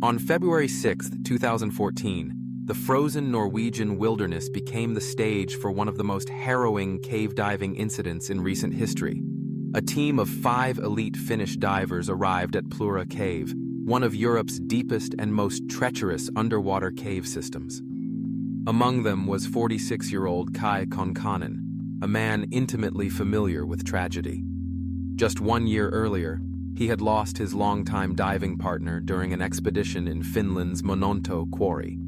On February 6, 2014, the frozen Norwegian wilderness became the stage for one of the most harrowing cave diving incidents in recent history. A team of 5 elite Finnish divers arrived at Plura Cave, one of Europe's deepest and most treacherous underwater cave systems. Among them was 46-year-old Kai Konkanen, a man intimately familiar with tragedy. Just 1 year earlier, he had lost his longtime diving partner during an expedition in Finland's Mononto quarry.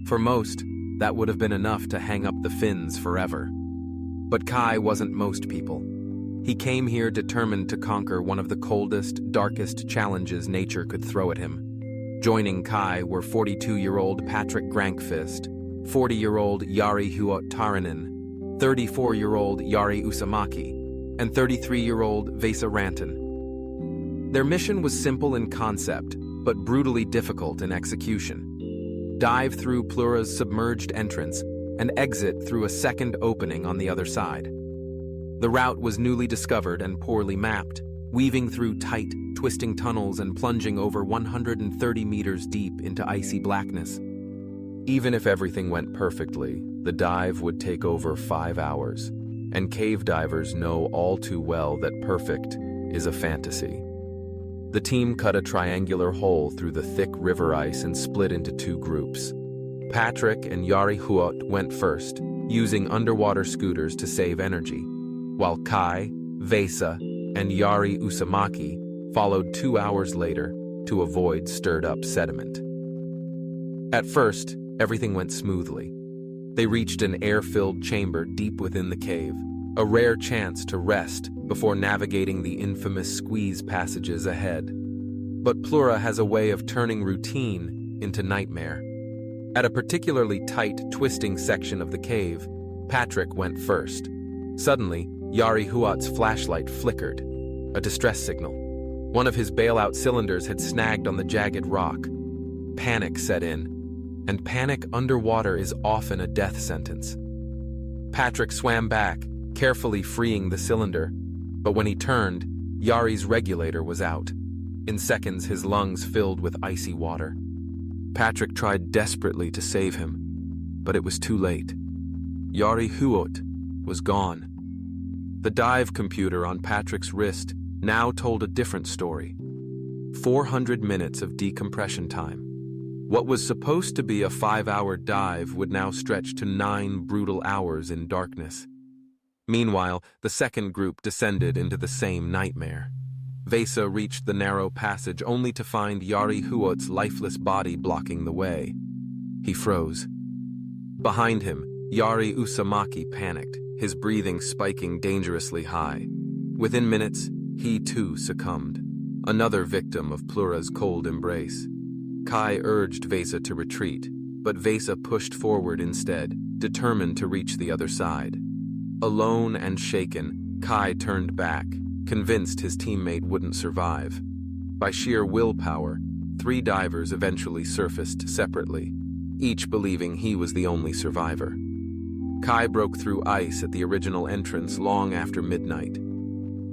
For most, that would have been enough to hang up the fins forever. But Kai wasn't most people. He came here determined to conquer one of the coldest, darkest challenges nature could throw at him. Joining Kai were 42-year-old Patrick Grankfist, 40-year-old Jari Huot-Tarinen, 34-year-old Jari Usamaki, and 33-year-old Vesa Ranton. Their mission was simple in concept, but brutally difficult in execution. Dive through Plura's submerged entrance and exit through a second opening on the other side. The route was newly discovered and poorly mapped, weaving through tight, twisting tunnels and plunging over 130 meters deep into icy blackness. Even if everything went perfectly, the dive would take over 5 hours, and cave divers know all too well that perfect is a fantasy. The team cut a triangular hole through the thick river ice and split into 2 groups. Patrick and Jari Huot went first, using underwater scooters to save energy, while Kai, Vesa, and Jari Usamaki followed 2 hours later to avoid stirred-up sediment. At first, everything went smoothly. They reached an air-filled chamber deep within the cave, a rare chance to rest before navigating the infamous squeeze passages ahead. But Plura has a way of turning routine into nightmare. At a particularly tight, twisting section of the cave, Patrick went first. Suddenly, Jari Huot's flashlight flickered, a distress signal. One of his bailout cylinders had snagged on the jagged rock. Panic set in, and panic underwater is often a death sentence. Patrick swam back, carefully freeing the cylinder, but when he turned, Jari's regulator was out. In seconds, his lungs filled with icy water. Patrick tried desperately to save him, but it was too late. Jari Huot was gone. The dive computer on Patrick's wrist now told a different story. 400 minutes of decompression time. What was supposed to be a 5-hour dive would now stretch to 9 brutal hours in darkness. Meanwhile, the second group descended into the same nightmare. Vesa reached the narrow passage only to find Jari Huot's lifeless body blocking the way. He froze. Behind him, Jari Usamaki panicked, his breathing spiking dangerously high. Within minutes, he too succumbed, another victim of Plura's cold embrace. Kai urged Vesa to retreat, but Vesa pushed forward instead, determined to reach the other side. Alone and shaken, Kai turned back, convinced his teammate wouldn't survive. By sheer willpower, 3 divers eventually surfaced separately, each believing he was the only survivor. Kai broke through ice at the original entrance long after midnight.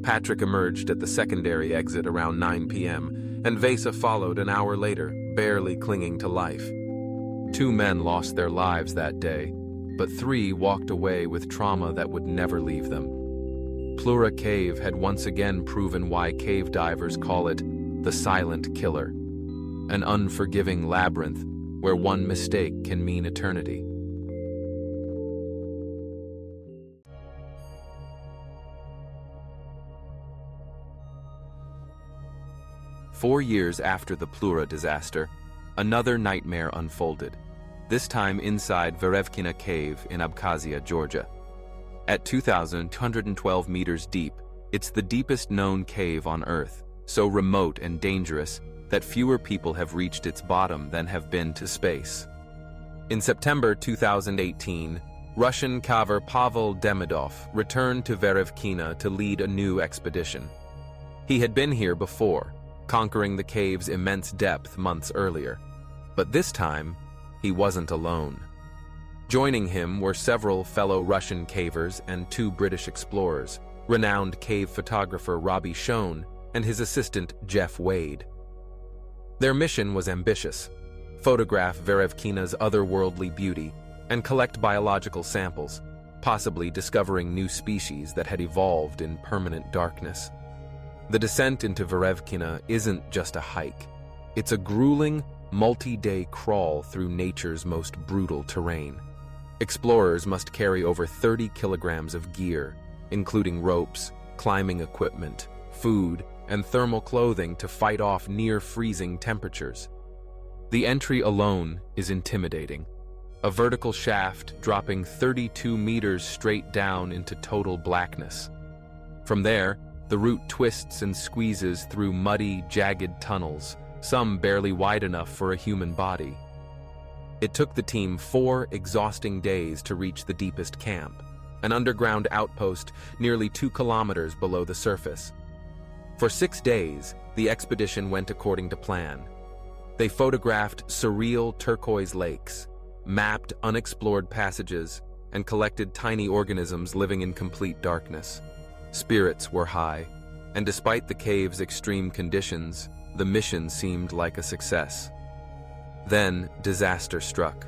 Patrick emerged at the secondary exit around 9 p.m., and Vesa followed an hour later, barely clinging to life. 2 men lost their lives that day, but 3 walked away with trauma that would never leave them. Plura Cave had once again proven why cave divers call it the silent killer, an unforgiving labyrinth where one mistake can mean eternity. Four years after the Plura disaster, another nightmare unfolded, this time inside Verëvkina Cave in Abkhazia, Georgia. At 2,212 meters deep, it's the deepest known cave on Earth, so remote and dangerous that fewer people have reached its bottom than have been to space. In September 2018, Russian caver Pavel Demidov returned to Verëvkina to lead a new expedition. He had been here before, conquering the cave's immense depth months earlier. But this time, he wasn't alone. Joining him were several fellow Russian cavers and 2 British explorers, renowned cave photographer Robbie Schoen and his assistant Jeff Wade. Their mission was ambitious: photograph Verëvkina's otherworldly beauty and collect biological samples, possibly discovering new species that had evolved in permanent darkness. The descent into Verëvkina isn't just a hike. It's a grueling, multi-day crawl through nature's most brutal terrain. Explorers must carry over 30 kilograms of gear, including ropes, climbing equipment, food, and thermal clothing to fight off near-freezing temperatures. The entry alone is intimidating. A vertical shaft dropping 32 meters straight down into total blackness. From there, the route twists and squeezes through muddy, jagged tunnels, some barely wide enough for a human body. It took the team 4 exhausting days to reach the deepest camp, an underground outpost nearly 2 kilometers below the surface. For 6 days, the expedition went according to plan. They photographed surreal turquoise lakes, mapped unexplored passages, and collected tiny organisms living in complete darkness. Spirits were high, and despite the cave's extreme conditions, the mission seemed like a success. Then, disaster struck.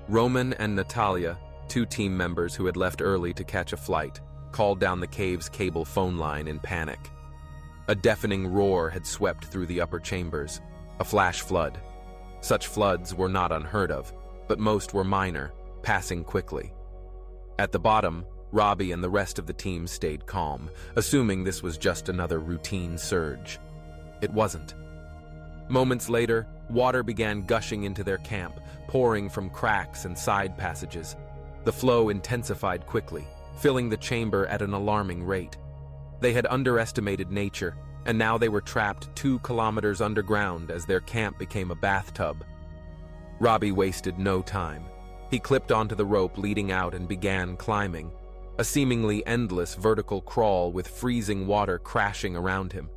Roman and Natalia, 2 team members who had left early to catch a flight, called down the cave's cable phone line in panic. A deafening roar had swept through the upper chambers, a flash flood. Such floods were not unheard of, but most were minor, passing quickly. At the bottom, Robbie and the rest of the team stayed calm, assuming this was just another routine surge. It wasn't. Moments later, water began gushing into their camp, pouring from cracks and side passages. The flow intensified quickly, filling the chamber at an alarming rate. They had underestimated nature, and now they were trapped 2 kilometers underground as their camp became a bathtub. Robbie wasted no time. He clipped onto the rope leading out and began climbing, a seemingly endless vertical crawl with freezing water crashing around him.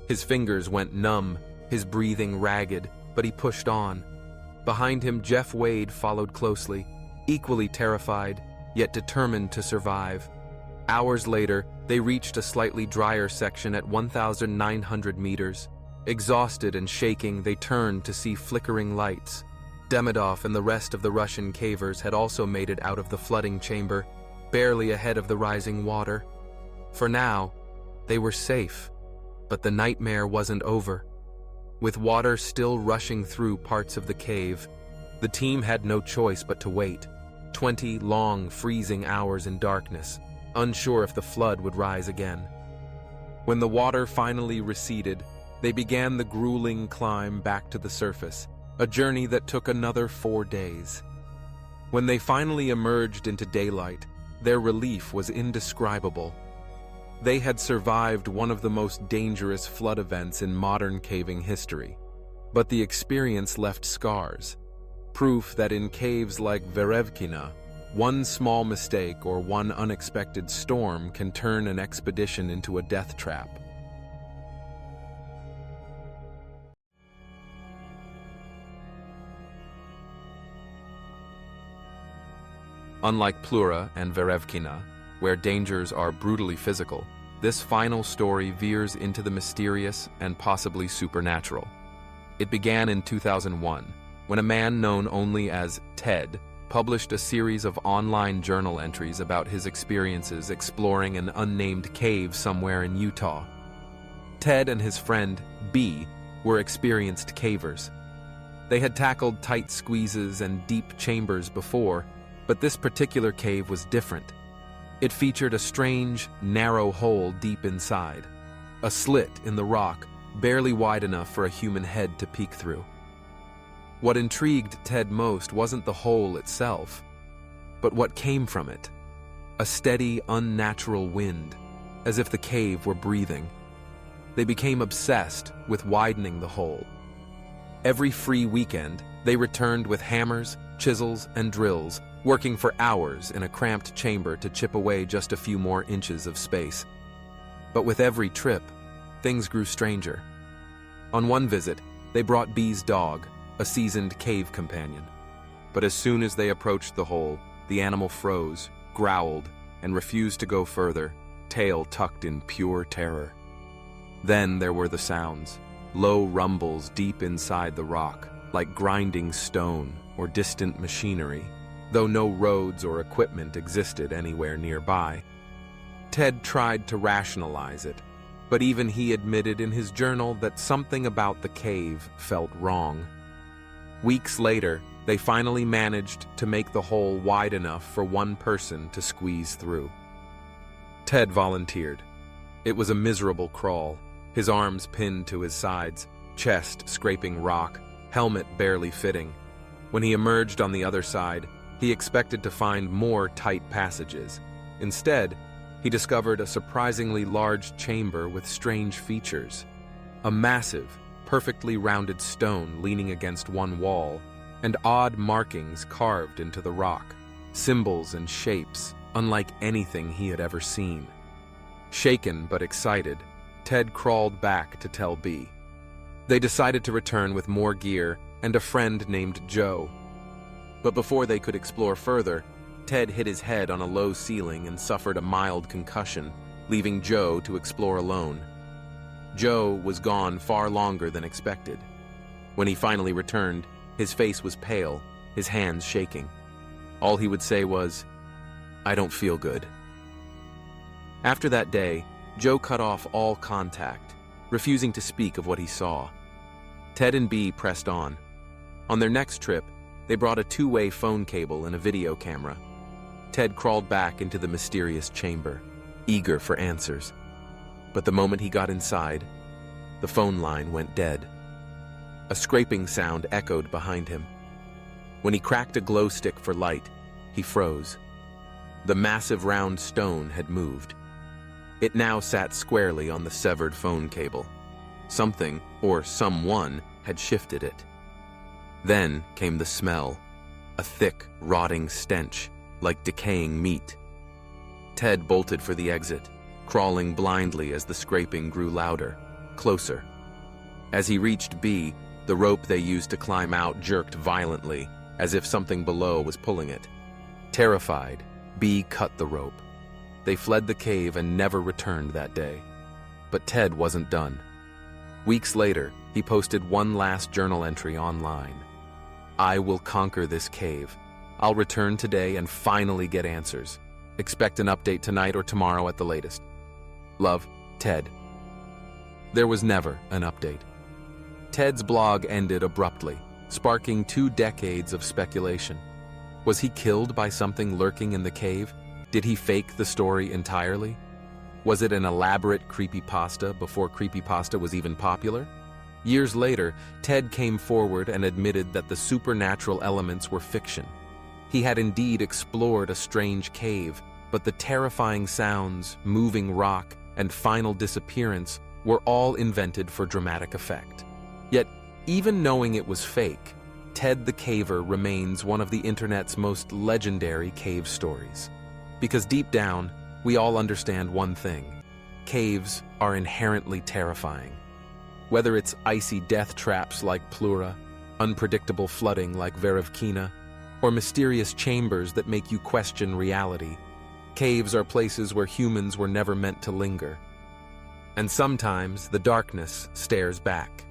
His fingers went numb, his breathing ragged, but he pushed on. Behind him, Jeff Wade followed closely, equally terrified, yet determined to survive. Hours later, they reached a slightly drier section at 1,900 meters. Exhausted and shaking, they turned to see flickering lights. Demidov and the rest of the Russian cavers had also made it out of the flooding chamber, barely ahead of the rising water. For now, they were safe, but the nightmare wasn't over. With water still rushing through parts of the cave, the team had no choice but to wait. 20 long, freezing hours in darkness, unsure if the flood would rise again. When the water finally receded, they began the grueling climb back to the surface, a journey that took another 4 days. When they finally emerged into daylight, their relief was indescribable. They had survived one of the most dangerous flood events in modern caving history, but the experience left scars, proof that in caves like Verëvkina, one small mistake or one unexpected storm can turn an expedition into a death trap. Unlike Plura and Verëvkina, where dangers are brutally physical, this final story veers into the mysterious and possibly supernatural. It began in 2001, when a man known only as Ted published a series of online journal entries about his experiences exploring an unnamed cave somewhere in Utah. Ted and his friend, B, were experienced cavers. They had tackled tight squeezes and deep chambers before, but this particular cave was different. It featured a strange, narrow hole deep inside, a slit in the rock barely wide enough for a human head to peek through. What intrigued Ted most wasn't the hole itself, but what came from it. A steady, unnatural wind, as if the cave were breathing. They became obsessed with widening the hole. Every free weekend, they returned with hammers, chisels, and drills, working for hours in a cramped chamber to chip away just a few more inches of space. But with every trip, things grew stranger. On one visit, they brought B's dog, a seasoned cave companion. But as soon as they approached the hole, the animal froze, growled, and refused to go further, tail tucked in pure terror. Then there were the sounds. low rumbles deep inside the rock, like grinding stone or distant machinery, though no roads or equipment existed anywhere nearby. Ted tried to rationalize it, but even he admitted in his journal that something about the cave felt wrong. Weeks later, they finally managed to make the hole wide enough for one person to squeeze through. Ted volunteered. It was a miserable crawl, his arms pinned to his sides, chest scraping rock, helmet barely fitting. When he emerged on the other side, he expected to find more tight passages. Instead, he discovered a surprisingly large chamber with strange features. A massive, perfectly rounded stone leaning against one wall, and odd markings carved into the rock, symbols and shapes unlike anything he had ever seen. Shaken but excited, Ted crawled back to tell B. They decided to return with more gear and a friend named Joe. But before they could explore further, Ted hit his head on a low ceiling and suffered a mild concussion, leaving Joe to explore alone. Joe was gone far longer than expected. When he finally returned, his face was pale, his hands shaking. All he would say was, "I don't feel good." After that day, Joe cut off all contact, refusing to speak of what he saw. Ted and B pressed on. On their next trip, they brought a two-way phone cable and a video camera. Ted crawled back into the mysterious chamber, eager for answers. But the moment he got inside, the phone line went dead. A scraping sound echoed behind him. When he cracked a glow stick for light, he froze. The massive round stone had moved. It now sat squarely on the severed phone cable. Something, or someone, had shifted it. Then came the smell, a thick, rotting stench, like decaying meat. Ted bolted for the exit, crawling blindly as the scraping grew louder, closer. As he reached B, the rope they used to climb out jerked violently, as if something below was pulling it. Terrified, B cut the rope. They fled the cave and never returned that day. But Ted wasn't done. Weeks later, he posted one last journal entry online. "I will conquer this cave. I'll return today and finally get answers. Expect an update tonight or tomorrow at the latest. Love, Ted." There was never an update. Ted's blog ended abruptly, sparking 2 decades of speculation. Was he killed by something lurking in the cave? Did he fake the story entirely? Was it an elaborate creepypasta before creepypasta was even popular? Years later, Ted came forward and admitted that the supernatural elements were fiction. He had indeed explored a strange cave, but the terrifying sounds, moving rock, and final disappearance were all invented for dramatic effect. Yet, even knowing it was fake, Ted the Caver remains one of the internet's most legendary cave stories. Because deep down, we all understand one thing: caves are inherently terrifying. Whether it's icy death traps like Plura, unpredictable flooding like Verëvkina, or mysterious chambers that make you question reality, caves are places where humans were never meant to linger. And sometimes the darkness stares back.